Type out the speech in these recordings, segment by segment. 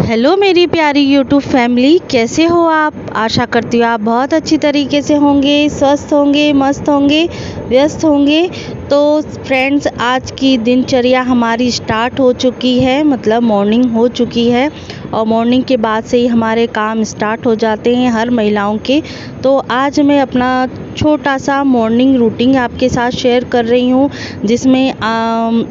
Hello मेरी प्यारी YouTube family, कैसे हो आप। आशा करती हूँ आप बहुत अच्छी तरीके से होंगे, स्वस्थ होंगे, मस्त होंगे, व्यस्त होंगे। तो फ्रेंड्स, आज की दिनचर्या हमारी स्टार्ट हो चुकी है, मतलब मॉर्निंग हो चुकी है और मॉर्निंग के बाद से ही हमारे काम स्टार्ट हो जाते हैं हर महिलाओं के। तो आज मैं अपना छोटा सा मॉर्निंग रूटीन आपके साथ शेयर कर रही हूँ, जिसमें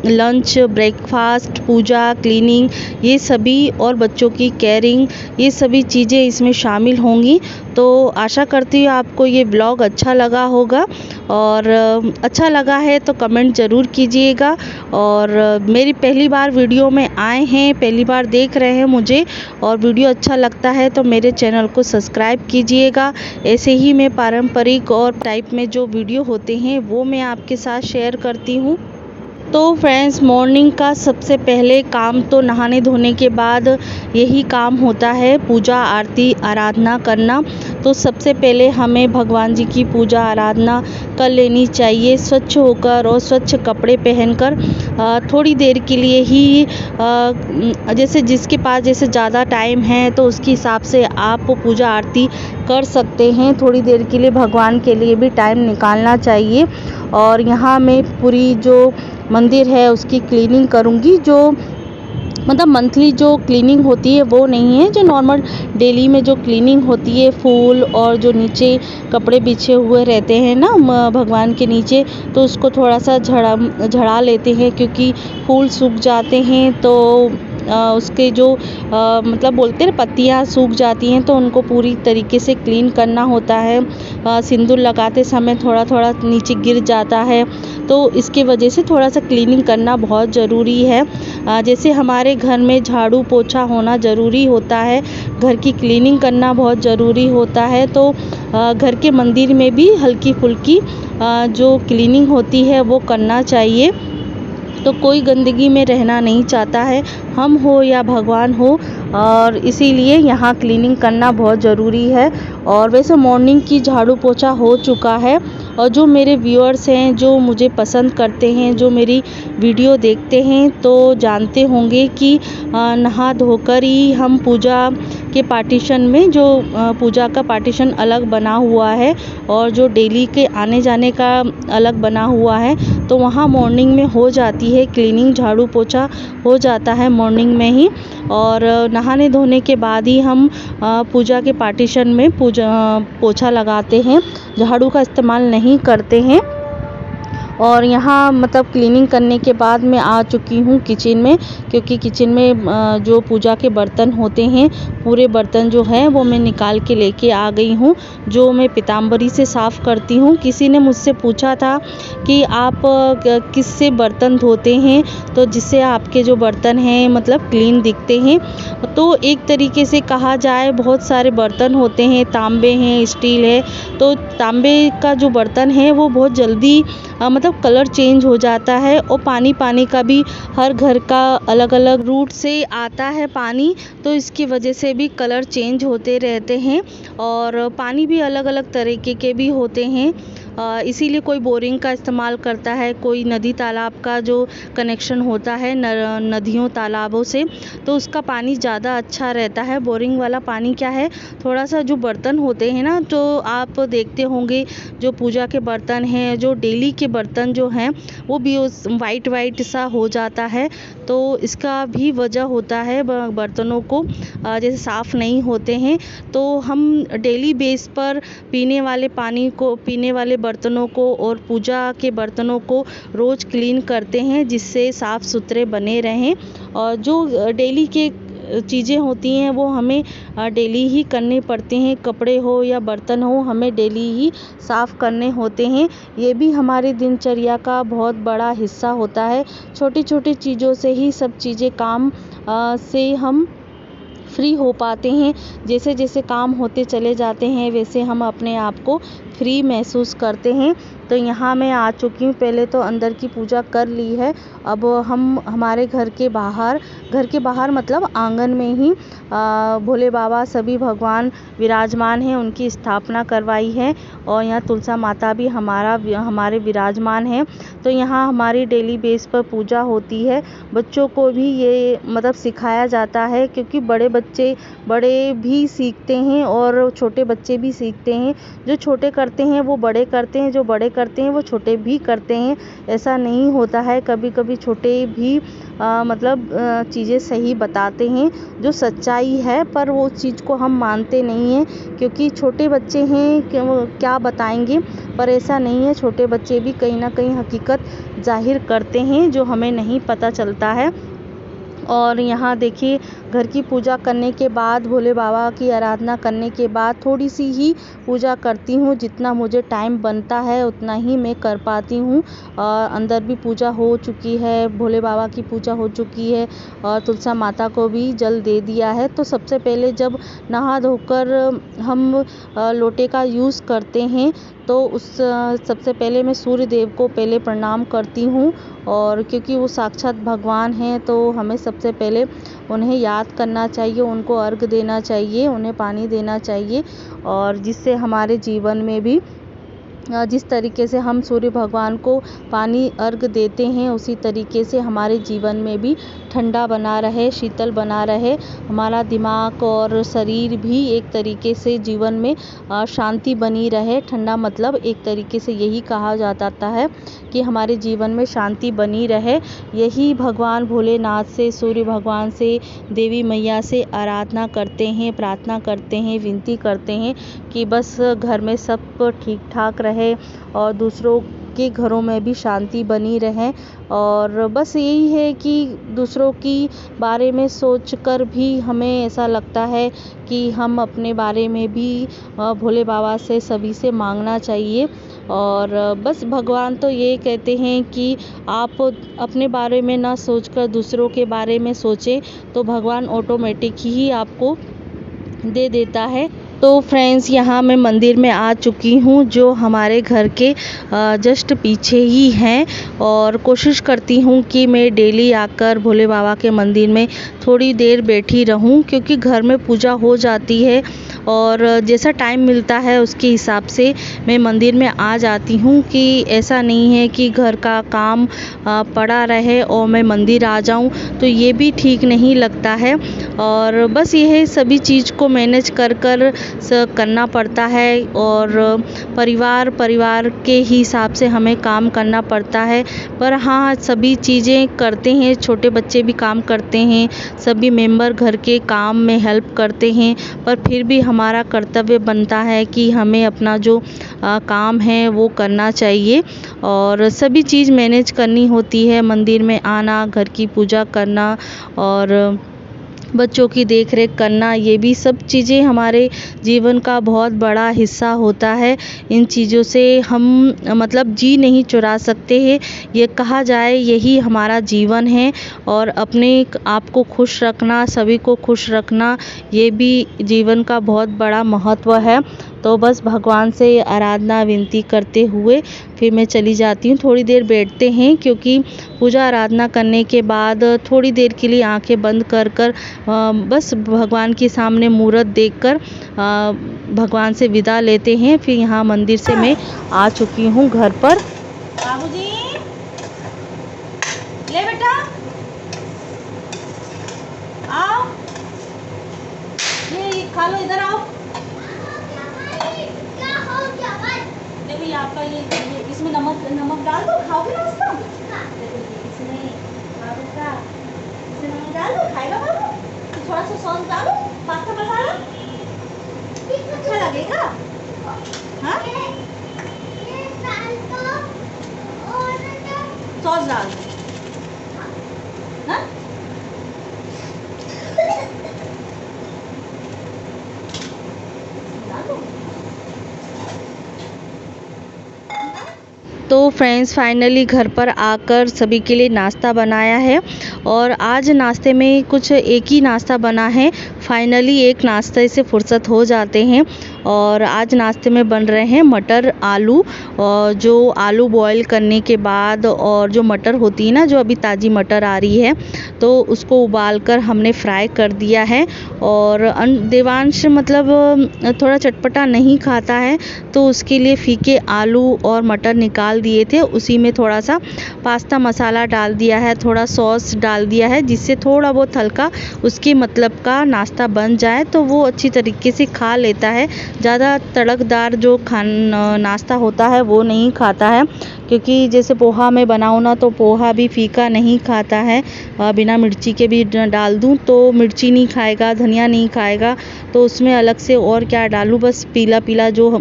लंच, ब्रेकफास्ट, पूजा, क्लीनिंग, ये सभी और बच्चों की केयरिंग, ये सभी चीज़ें इसमें शामिल होंगी। तो आशा करती हूँ आपको ये ब्लॉग अच्छा लगा होगा, और अच्छा लगा है तो कमेंट ज़रूर कीजिएगा। और मेरी पहली बार वीडियो में आए हैं, पहली बार देख रहे हैं मुझे, और वीडियो अच्छा लगता है तो मेरे चैनल को सब्सक्राइब कीजिएगा। ऐसे ही मैं पारंपरिक और टाइप में जो वीडियो होते हैं वो मैं आपके साथ शेयर करती हूँ। तो फ्रेंड्स, मॉर्निंग का सबसे पहले काम तो नहाने धोने के बाद यही काम होता है, पूजा आरती आराधना करना। तो सबसे पहले हमें भगवान जी की पूजा आराधना कर लेनी चाहिए, स्वच्छ होकर और स्वच्छ कपड़े पहनकर। थोड़ी देर के लिए ही जैसे जिसके पास जैसे ज़्यादा टाइम है तो उसके हिसाब से आप पूजा आरती कर सकते हैं। थोड़ी देर के लिए भगवान के लिए भी टाइम निकालना चाहिए। और यहाँ मैं पूरी जो मंदिर है उसकी क्लीनिंग करूँगी। जो मतलब मंथली जो क्लीनिंग होती है वो नहीं है, जो नॉर्मल डेली में जो क्लीनिंग होती है, फूल और जो नीचे कपड़े बिछे हुए रहते हैं ना भगवान के नीचे, तो उसको थोड़ा सा झड़ा लेते हैं, क्योंकि फूल सूख जाते हैं तो उसके जो मतलब बोलते हैं पत्तियां सूख जाती हैं, तो उनको पूरी तरीके से क्लीन करना होता है। सिंदूर लगाते समय थोड़ा थोड़ा नीचे गिर जाता है, तो इसके वजह से थोड़ा सा क्लीनिंग करना बहुत ज़रूरी है। जैसे हमारे घर में झाड़ू पोछा होना ज़रूरी होता है, घर की क्लीनिंग करना बहुत ज़रूरी होता है, तो घर के मंदिर में भी हल्की फुल्की जो क्लीनिंग होती है वो करना चाहिए। तो कोई गंदगी में रहना नहीं चाहता है, हम हो या भगवान हो, और इसीलिए यहाँ क्लीनिंग करना बहुत ज़रूरी है। और वैसे मॉर्निंग की झाड़ू पोछा हो चुका है, और जो मेरे व्यूअर्स हैं, जो मुझे पसंद करते हैं, जो मेरी वीडियो देखते हैं, तो जानते होंगे कि नहा धोकर ही हम पूजा के पार्टीशन में जो पूजा का पार्टीशन अलग बना हुआ है और जो डेली के आने जाने का अलग बना हुआ है, तो वहाँ मॉर्निंग में हो जाती है क्लीनिंग, झाड़ू पोछा हो जाता है मॉर्निंग में ही। और नहाने धोने के बाद ही हम पूजा के पार्टीशन में पोछा लगाते हैं, झाड़ू का इस्तेमाल नहीं करते हैं। और यहाँ मतलब क्लीनिंग करने के बाद मैं आ चुकी हूँ किचन में, क्योंकि किचन में जो पूजा के बर्तन होते हैं, पूरे बर्तन जो हैं वो मैं निकाल के लेके आ गई हूँ, जो मैं पीताम्बरी से साफ़ करती हूँ। किसी ने मुझसे पूछा था कि आप किससे बर्तन धोते हैं, तो जिससे आपके जो बर्तन हैं मतलब क्लीन दिखते हैं। तो एक तरीके से कहा जाए, बहुत सारे बर्तन होते हैं, तांबे हैं, स्टील है, तो तांबे का जो बर्तन है वो बहुत जल्दी मतलब कलर चेंज हो जाता है, और पानी का भी हर घर का अलग अलग रूट से आता है पानी, तो इसकी वजह से भी कलर चेंज होते रहते हैं। और पानी भी अलग अलग तरीके के भी होते हैं, इसीलिए कोई बोरिंग का इस्तेमाल करता है, कोई नदी तालाब का जो कनेक्शन होता है नदियों तालाबों से, तो उसका पानी ज़्यादा अच्छा रहता है। बोरिंग वाला पानी क्या है, थोड़ा सा जो बर्तन होते हैं ना, तो आप देखते होंगे जो पूजा के बर्तन हैं, जो डेली के बर्तन जो हैं, वो भी उस वाइट सा हो जाता है। तो इसका भी वजह होता है बर्तनों को जैसे साफ़ नहीं होते हैं। तो हम डेली बेस पर पीने वाले बर्तनों को और पूजा के बर्तनों को रोज़ क्लीन करते हैं, जिससे साफ़ सुथरे बने रहें। और जो डेली के चीज़ें होती हैं वो हमें डेली ही करनी पड़ती हैं, कपड़े हो या बर्तन हो, हमें डेली ही साफ़ करने होते हैं। ये भी हमारी दिनचर्या का बहुत बड़ा हिस्सा होता है। छोटी छोटी चीज़ों से ही सब चीज़ें काम से हम फ्री हो पाते हैं। जैसे जैसे काम होते चले जाते हैं, वैसे हम अपने आप को फ्री महसूस करते हैं। तो यहाँ मैं आ चुकी हूँ। पहले तो अंदर की पूजा कर ली है। अब हम हमारे घर के बाहर मतलब आंगन में ही भोले बाबा सभी भगवान विराजमान हैं, उनकी स्थापना करवाई है। और यहाँ तुलसा माता भी हमारे विराजमान हैं। तो यहाँ हमारी डेली बेस पर पूजा होती है। बच्चों को भी ये मतलब सिखाया जाता है, क्योंकि बड़े भी सीखते हैं और छोटे बच्चे भी सीखते हैं। जो छोटे करते हैं वो बड़े करते हैं, जो बड़े करते हैं वो छोटे भी करते हैं। ऐसा नहीं होता है, कभी कभी छोटे भी मतलब चीज़ें सही बताते हैं जो सच्चाई है, पर वो चीज़ को हम मानते नहीं हैं, क्योंकि छोटे बच्चे हैं क्या बताएंगे। पर ऐसा नहीं है, छोटे बच्चे भी कहीं ना कहीं हकीकत जाहिर करते हैं जो हमें नहीं पता चलता है। और यहाँ देखिए, घर की पूजा करने के बाद, भोले बाबा की आराधना करने के बाद थोड़ी सी ही पूजा करती हूँ। जितना मुझे टाइम बनता है उतना ही मैं कर पाती हूँ। और अंदर भी पूजा हो चुकी है, भोले बाबा की पूजा हो चुकी है और तुलसा माता को भी जल दे दिया है। तो सबसे पहले जब नहा धोकर हम लोटे का यूज़ करते हैं, तो सबसे पहले मैं सूर्य देव को पहले प्रणाम करती हूँ। और क्योंकि वो साक्षात भगवान हैं, तो हमें सबसे पहले उन्हें याद करना चाहिए, उनको अर्घ देना चाहिए, उन्हें पानी देना चाहिए। और जिससे हमारे जीवन में भी जिस तरीके से हम सूर्य भगवान को पानी अर्घ देते हैं, उसी तरीके से हमारे जीवन में भी ठंडा बना रहे, शीतल बना रहे हमारा दिमाग और शरीर भी। एक तरीके से जीवन में शांति बनी रहे। ठंडा मतलब एक तरीके से यही कहा जाता है कि हमारे जीवन में शांति बनी रहे। यही भगवान भोलेनाथ से, सूर्य भगवान से, देवी मैया से आराधना करते हैं, प्रार्थना करते हैं, विनती करते हैं कि बस घर में सब ठीक ठाक रहे और दूसरों के घरों में भी शांति बनी रहे। और बस यही है कि दूसरों की बारे में सोचकर भी हमें ऐसा लगता है कि हम अपने बारे में भी भोले बाबा से, सभी से मांगना चाहिए। और बस भगवान तो ये कहते हैं कि आप अपने बारे में ना सोचकर दूसरों के बारे में सोचें, तो भगवान ऑटोमेटिक ही आपको दे देता है। तो फ्रेंड्स, यहाँ मैं मंदिर में आ चुकी हूँ, जो हमारे घर के जस्ट पीछे ही हैं। और कोशिश करती हूँ कि मैं डेली आकर भोले बाबा के मंदिर में थोड़ी देर बैठी रहूँ, क्योंकि घर में पूजा हो जाती है और जैसा टाइम मिलता है उसके हिसाब से मैं मंदिर में आ जाती हूँ। कि ऐसा नहीं है कि घर का काम पड़ा रहे और मैं मंदिर आ जाऊँ, तो ये भी ठीक नहीं लगता है। और बस यह सभी चीज़ को मैनेज कर करना पड़ता है। और परिवार के हिसाब से हमें काम करना पड़ता है। पर हाँ, सभी चीज़ें करते हैं, छोटे बच्चे भी काम करते हैं, सभी मेंबर घर के काम में हेल्प करते हैं। पर फिर भी हमारा कर्तव्य बनता है कि हमें अपना जो काम है वो करना चाहिए और सभी चीज़ मैनेज करनी होती है। मंदिर में आना, घर की पूजा करना और बच्चों की देख रेख करना, ये भी सब चीज़ें हमारे जीवन का बहुत बड़ा हिस्सा होता है। इन चीज़ों से हम मतलब जी नहीं चुरा सकते हैं। ये कहा जाए, यही हमारा जीवन है। और अपने आप को खुश रखना, सभी को खुश रखना, ये भी जीवन का बहुत बड़ा महत्व है। तो बस भगवान से आराधना विनती करते हुए फिर मैं चली जाती हूँ। थोड़ी देर बैठते हैं, क्योंकि पूजा आराधना करने के बाद थोड़ी देर के लिए आंखें बंद कर बस भगवान के सामने मूर्त देखकर भगवान से विदा लेते हैं। फिर यहाँ मंदिर से मैं आ चुकी हूँ घर पर। बाबूजी, ले बेटा, आओ, ये खा लो, इधर आओ। देखो ये आपका ये इसमें नमक डाल दो, खाओगे ना उसको? देखो इसमें बाबू का, इसमें नमक डाल दो, खाएगा बाबू। थोड़ा सा सॉस डालो, पास्ता मसाला, अच्छा लगेगा। हाँ, सॉस डाल दो। हाँ, तो फ्रेंड्स, फाइनली घर पर आकर सभी के लिए नाश्ता बनाया है। और आज नाश्ते में कुछ एक ही नाश्ता बना है। फाइनली एक नाश्ते से फुर्सत हो जाते हैं। और आज नाश्ते में बन रहे हैं मटर आलू, और जो आलू बॉईल करने के बाद और जो मटर होती है ना, जो अभी ताज़ी मटर आ रही है, तो उसको उबाल कर हमने फ्राई कर दिया है। और देवांश मतलब थोड़ा चटपटा नहीं खाता है, तो उसके लिए फीके आलू और मटर निकाल दिए थे, उसी में थोड़ा सा पास्ता मसाला डाल दिया है, थोड़ा सॉस डाल दिया है, जिससे थोड़ा बहुत हल्का उसके मतलब का नाश्ता बन जाए तो वो अच्छी तरीके से खा लेता है। ज़्यादा तड़कदार जो नाश्ता होता है वो नहीं खाता है, क्योंकि जैसे पोहा में बनाऊँ ना, तो पोहा भी फीका नहीं खाता है। बिना मिर्ची के भी डाल दूँ तो मिर्ची नहीं खाएगा, धनिया नहीं खाएगा, तो उसमें अलग से और क्या डालूँ, बस पीला पीला जो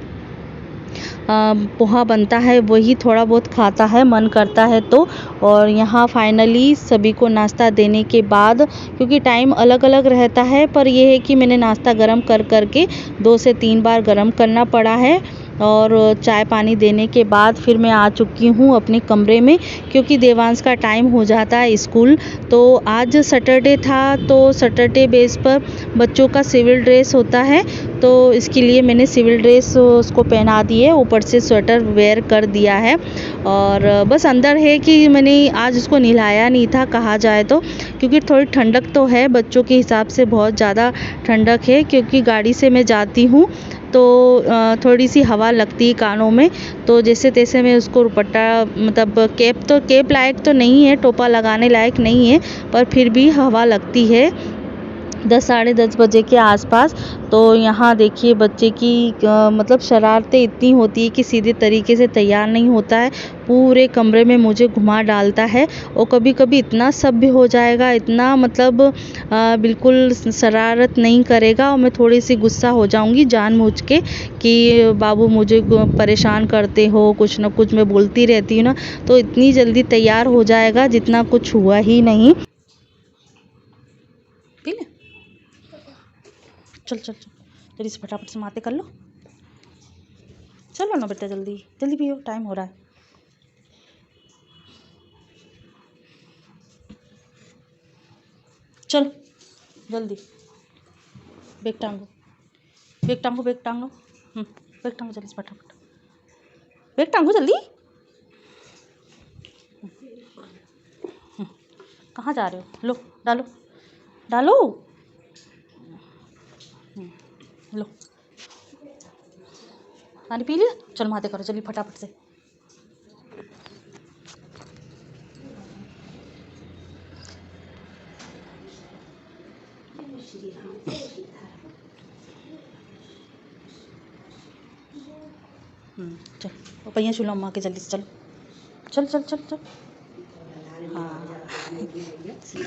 पोहा बनता है वही थोड़ा बहुत खाता है, मन करता है तो। और यहाँ फाइनली सभी को नाश्ता देने के बाद, क्योंकि टाइम अलग अलग रहता है, पर यह है कि मैंने नाश्ता गरम कर के 2 से 3 बार गरम करना पड़ा है। और चाय पानी देने के बाद फिर मैं आ चुकी हूँ अपने कमरे में, क्योंकि देवांश का टाइम हो जाता है स्कूल। तो आज सैटरडे था, तो सैटरडे बेस पर बच्चों का सिविल ड्रेस होता है, तो इसके लिए मैंने सिविल ड्रेस उसको पहना दी है, ऊपर से स्वेटर वेयर कर दिया है। और बस अंदर है कि मैंने आज उसको नहलाया नहीं था कहा जाए तो, क्योंकि थोड़ी ठंडक तो है, बच्चों के हिसाब से बहुत ज़्यादा ठंडक है, क्योंकि गाड़ी से मैं जाती हूँ तो थोड़ी सी हवा लगती है कानों में, तो जैसे तैसे मैं उसको दुपट्टा मतलब कैप लायक तो नहीं है, टोपा लगाने लायक नहीं है, पर फिर भी हवा लगती है 10 साढ़े 10 बजे के आसपास। तो यहाँ देखिए बच्चे की मतलब शरारतें इतनी होती है कि सीधे तरीके से तैयार नहीं होता है, पूरे कमरे में मुझे घुमा डालता है। और कभी कभी इतना सभ्य हो जाएगा, इतना मतलब बिल्कुल शरारत नहीं करेगा, और मैं थोड़ी सी गुस्सा हो जाऊँगी जानबूझ के कि बाबू मुझे परेशान करते हो, कुछ ना कुछ मैं बोलती रहती हूँ ना, तो इतनी जल्दी तैयार हो जाएगा जितना कुछ हुआ ही नहीं। पी ले, चल चल चल जल्दी से फटाफट से माते कर लो, चलो ना बेटा, जल्दी जल्दी पियो, टाइम हो रहा है। चल जल्दी, बैग टांगो, बैग टांगो, बैग टांगो, बैग टांगो जल्दी से फटाफट, बैग टांगो जल्दी। कहाँ जा रहे हो, लो डालो डालो, लो पानी पी लिया, चल माते करो जल्दी फटाफट से। चल वो पहिया छूलो अम्मा के, जल्दी से चलो, चल चल चल चल। हाँ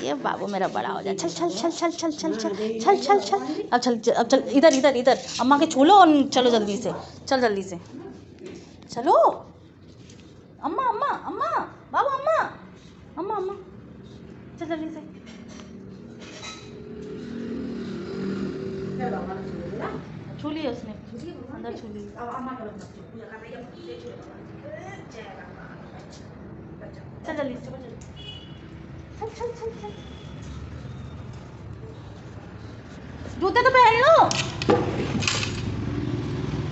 ये बाबू मेरा बड़ा हो जाए, चल चल चल चल चल चल चल चल चल चल, अब चल इधर इधर इधर, अम्मा के छू लो और चलो जल्दी से, चल जल्दी से चलो। अम्मा अम्मा अम्मा, बाबू अम्मा, अम्मा अम्मा, चल जल्दी से। छू लिया उसने, अंदर छू लिया, चल जल्दी से, चल चल चल चल, जूते तो पहन लो,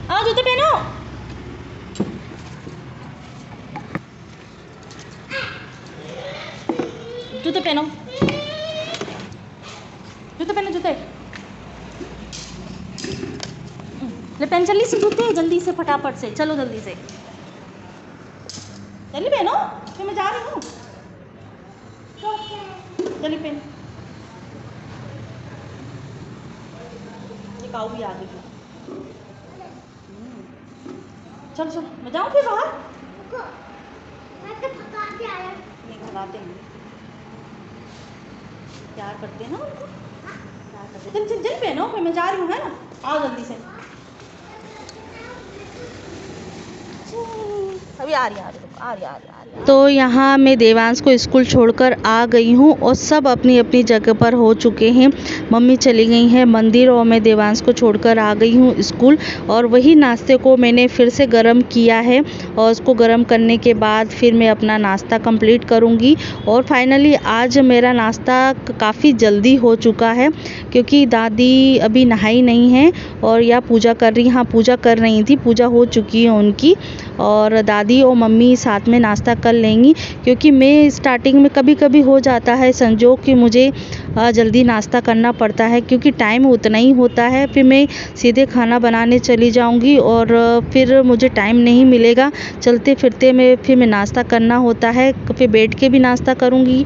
आओ जूते पहनो, जूते पहनो, जूते पहनो, जूते ले पहन, जल्दी से जूते, जल्दी से फटाफट से, चलो जल्दी से जल्दी पहनो, फिर मैं जा रही हूँ, जल्दी पहन। ये काऊ भी आ गई, चल चल मैं जाऊँ फिर बाहर, नहीं भगाते हैं, प्यार करते हैं ना उनको, प्यार करते हैं। चल चल जल्दी पहनो, फिर मैं जा रही हूँ, है ना, आओ जल्दी से, अभी आ रही, आ रही, आ रही, आ रही, आ रही। तो यहाँ मैं देवांश को स्कूल छोड़कर आ गई हूँ और सब अपनी अपनी जगह पर हो चुके हैं। मम्मी चली गई हैं मंदिर और मैं देवांश को छोड़कर आ गई हूँ स्कूल। और वही नाश्ते को मैंने फिर से गर्म किया है और उसको गर्म करने के बाद फिर मैं अपना नाश्ता कंप्लीट करूँगी। और फाइनली आज मेरा नाश्ता काफ़ी जल्दी हो चुका है क्योंकि दादी अभी नहाई नहीं है और या पूजा कर रही, हाँ पूजा कर रही थी, पूजा हो चुकी है उनकी। और दादी और मम्मी साथ में नाश्ता कर लेंगी क्योंकि मैं स्टार्टिंग में कभी कभी हो जाता है संजोग कि मुझे जल्दी नाश्ता करना पड़ता है क्योंकि टाइम उतना ही होता है। फिर मैं सीधे खाना बनाने चली जाऊंगी और फिर मुझे टाइम नहीं मिलेगा। चलते फिरते फिर मैं नाश्ता करना होता है, फिर बैठ के भी नाश्ता करूंगी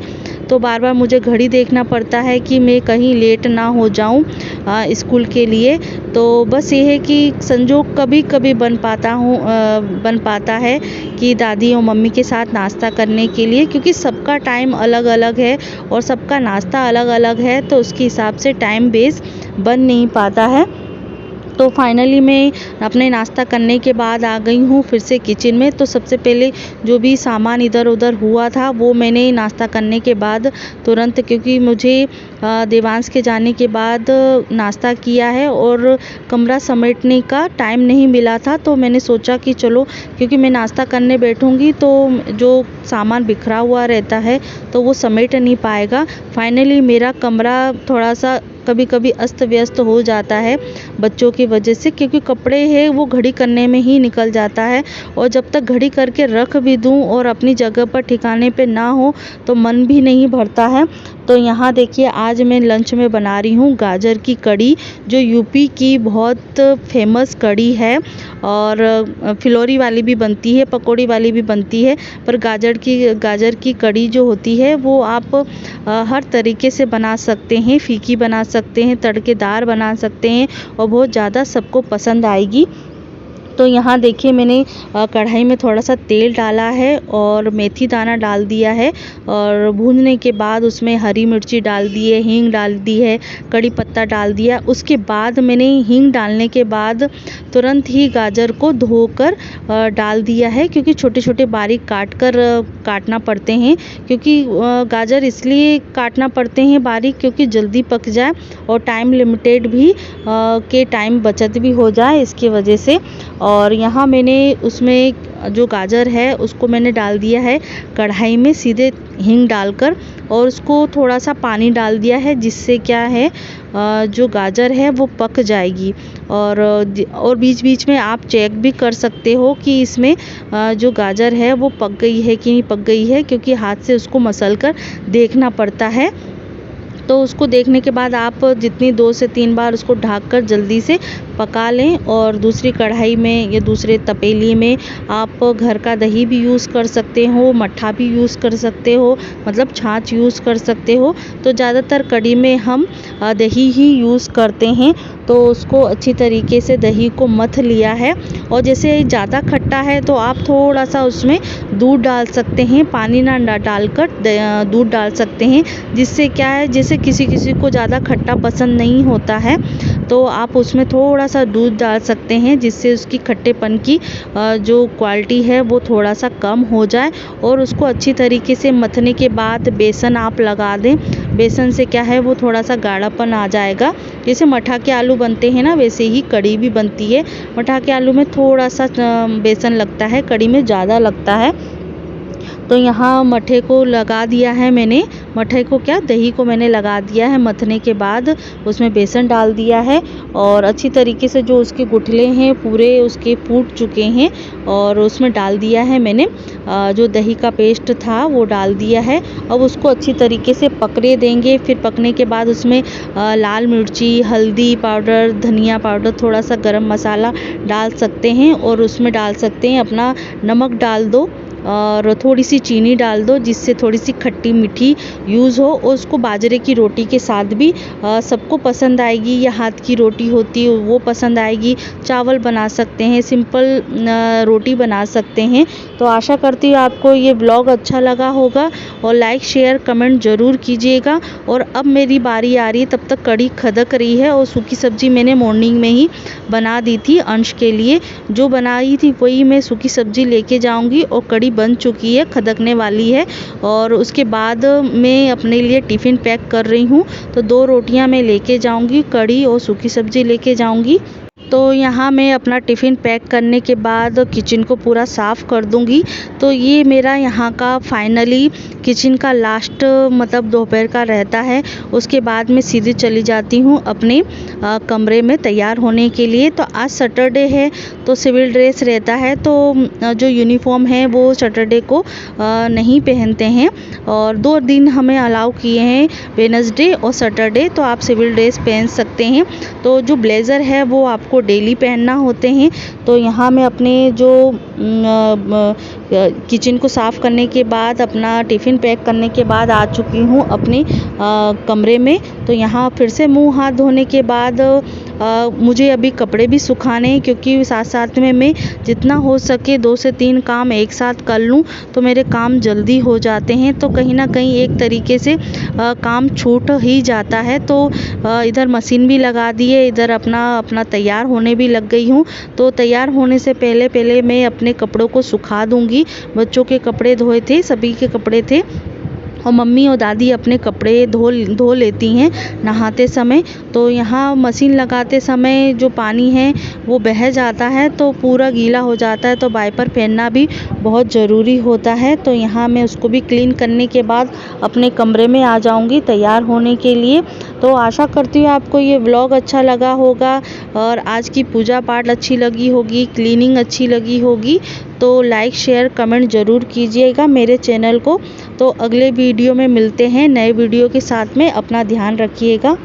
तो बार बार मुझे घड़ी देखना पड़ता है कि मैं कहीं लेट ना हो जाऊं स्कूल के लिए। तो बस ये है कि संजोग कभी कभी बन पाता है कि दादी और मम्मी के साथ नाश्ता करने के लिए, क्योंकि सबका टाइम अलग अलग है और सबका नाश्ता अलग अलग है तो उसके हिसाब से टाइम बेस बन नहीं पाता है। तो फाइनली मैं अपने नाश्ता करने के बाद आ गई हूँ फिर से किचन में। तो सबसे पहले जो भी सामान इधर उधर हुआ था वो मैंने नाश्ता करने के बाद तुरंत, क्योंकि मुझे देवांश के जाने के बाद नाश्ता किया है और कमरा समेटने का टाइम नहीं मिला था, तो मैंने सोचा कि चलो क्योंकि मैं नाश्ता करने बैठूंगी तो जो सामान बिखरा हुआ रहता है तो वो समेट नहीं पाएगा। फाइनली मेरा कमरा थोड़ा सा कभी कभी अस्त व्यस्त हो जाता है बच्चों की वजह से, क्योंकि कपड़े हैं वो घड़ी करने में ही निकल जाता है और जब तक घड़ी करके रख भी दूं और अपनी जगह पर ठिकाने पे ना हो तो मन भी नहीं भरता है। तो यहाँ देखिए आज मैं लंच में बना रही हूँ गाजर की कड़ी, जो यूपी की बहुत फेमस कड़ी है और फिलौरी वाली भी बनती है, पकौड़ी वाली भी बनती है, पर गाजर की कड़ी जो होती है वो आप हर तरीके से बना सकते हैं, फीकी बना सकते हैं, तड़केदार बना सकते हैं और बहुत ज़्यादा सबको पसंद आएगी। तो यहाँ देखिए मैंने कढ़ाई में थोड़ा सा तेल डाला है और मेथी दाना डाल दिया है और भूनने के बाद उसमें हरी मिर्ची डाल दी है, हींग डाल दी है, कड़ी पत्ता डाल दिया। उसके बाद मैंने हींग डालने के बाद तुरंत ही गाजर को धोकर डाल दिया है, क्योंकि छोटे छोटे बारीक काटना पड़ते हैं, क्योंकि गाजर इसलिए काटना पड़ते हैं बारीक क्योंकि जल्दी पक जाए और टाइम लिमिटेड भी के टाइम बचत भी हो जाए इसकी वजह से। और यहाँ मैंने उसमें जो गाजर है उसको मैंने डाल दिया है कढ़ाई में सीधे हींग डालकर और उसको थोड़ा सा पानी डाल दिया है, जिससे क्या है जो गाजर है वो पक जाएगी। और बीच बीच में आप चेक भी कर सकते हो कि इसमें जो गाजर है वो पक गई है कि नहीं पक गई है, क्योंकि हाथ से उसको मसल कर देखना पड़ता है। तो उसको देखने के बाद आप जितनी 2 से 3 बार उसको ढककर जल्दी से पका लें। और दूसरी कढ़ाई में या दूसरे तपेली में आप घर का दही भी यूज़ कर सकते हो, मट्ठा भी यूज़ कर सकते हो, मतलब छाछ यूज़ कर सकते हो। तो ज़्यादातर कढ़ी में हम दही ही यूज़ करते हैं। तो उसको अच्छी तरीके से दही को मथ लिया है और जैसे ज़्यादा खट्टा है तो आप थोड़ा सा उसमें दूध डाल सकते हैं, पानी ना डालकर दूध डाल सकते हैं, जिससे क्या है जैसे किसी किसी को ज़्यादा खट्टा पसंद नहीं होता है तो आप उसमें थोड़ा सा दूध डाल सकते हैं, जिससे उसकी खट्टेपन की जो क्वालिटी है वो थोड़ा सा कम हो जाए। और उसको अच्छी तरीके से मथने के बाद बेसन आप लगा दें, बेसन से क्या है वो थोड़ा सा गाढ़ापन आ जाएगा। जैसे मठा के आलू बनते हैं ना वैसे ही कड़ी भी बनती है। मठा के आलू में थोड़ा सा बेसन लगता है, कड़ी में ज़्यादा लगता है। तो यहाँ मठे को लगा दिया है मैंने, मठे को क्या दही को मैंने लगा दिया है मथने के बाद, उसमें बेसन डाल दिया है और अच्छी तरीके से जो उसके गुठले हैं पूरे उसके फूट चुके हैं और उसमें डाल दिया है मैंने जो दही का पेस्ट था वो डाल दिया है। अब उसको अच्छी तरीके से पकने देंगे। फिर पकने के बाद उसमें लाल मिर्ची, हल्दी पाउडर, धनिया पाउडर, थोड़ा सा गरम मसाला डाल सकते हैं और उसमें डाल सकते हैं अपना नमक डाल दो और थोड़ी सी चीनी डाल दो, जिससे थोड़ी सी खट्टी मीठी यूज़ हो। और उसको बाजरे की रोटी के साथ भी सबको पसंद आएगी, या हाथ की रोटी होती है वो पसंद आएगी, चावल बना सकते हैं, सिंपल रोटी बना सकते हैं। तो आशा करती हूँ आपको ये ब्लॉग अच्छा लगा होगा और लाइक शेयर कमेंट ज़रूर कीजिएगा। और अब मेरी बारी आ रही है, तब तक कड़ी खदक रही है और सूखी सब्ज़ी मैंने मॉर्निंग में ही बना दी थी अंश के लिए, जो बनाई थी वही मैं सूखी सब्ज़ी लेके जाऊँगी और कड़ी बन चुकी है, खदकने वाली है। और उसके बाद मैं अपने लिए टिफ़िन पैक कर रही हूँ। तो 2 रोटियाँ मैं लेके जाऊँगी, कढ़ी और सूखी सब्ज़ी लेके जाऊँगी। तो यहाँ मैं अपना टिफ़िन पैक करने के बाद किचन को पूरा साफ़ कर दूँगी। तो ये मेरा यहाँ का फाइनली किचन का लास्ट मतलब दोपहर का रहता है। उसके बाद मैं सीधे चली जाती हूँ अपने कमरे में तैयार होने के लिए। तो आज सैटरडे है तो सिविल ड्रेस रहता है, तो जो यूनिफ़ॉर्म है वो सैटरडे को नहीं पहनते हैं। और 2 दिन हमें अलाउ किए हैं, वेडनेसडे और सैटरडे, तो आप सिविल ड्रेस पहन सकते हैं। तो जो ब्लेज़र है वो आपको डेली पहनना होते हैं। तो यहाँ मैं अपने जो किचन को साफ़ करने के बाद, अपना टिफ़िन पैक करने के बाद आ चुकी हूँ अपने कमरे में। तो यहाँ फिर से मुँह हाथ धोने के बाद मुझे अभी कपड़े भी सुखाने हैं, क्योंकि साथ साथ में मैं जितना हो सके 2 से 3 काम एक साथ कर लूँ तो मेरे काम जल्दी हो जाते हैं। तो कहीं ना कहीं एक तरीके से काम छूट ही जाता है। तो इधर मशीन भी लगा दी है, इधर अपना तैयार होने भी लग गई हूँ। तो तैयार होने से पहले मैं अपने कपड़ों को सुखा दूँगी। बच्चों के कपड़े धोए थे, सभी के कपड़े थे, और मम्मी और दादी अपने कपड़े धो लेती हैं नहाते समय। तो यहाँ मशीन लगाते समय जो पानी है वो बह जाता है तो पूरा गीला हो जाता है, तो वाइपर पहनना भी बहुत ज़रूरी होता है। तो यहाँ मैं उसको भी क्लीन करने के बाद अपने कमरे में आ जाऊँगी तैयार होने के लिए। तो आशा करती हूँ आपको ये व्लॉग अच्छा लगा होगा और आज की पूजा पाठ अच्छी लगी होगी, क्लीनिंग अच्छी लगी होगी। तो लाइक शेयर कमेंट ज़रूर कीजिएगा मेरे चैनल को। तो अगले वीडियो में मिलते हैं नए वीडियो के साथ में। अपना ध्यान रखिएगा।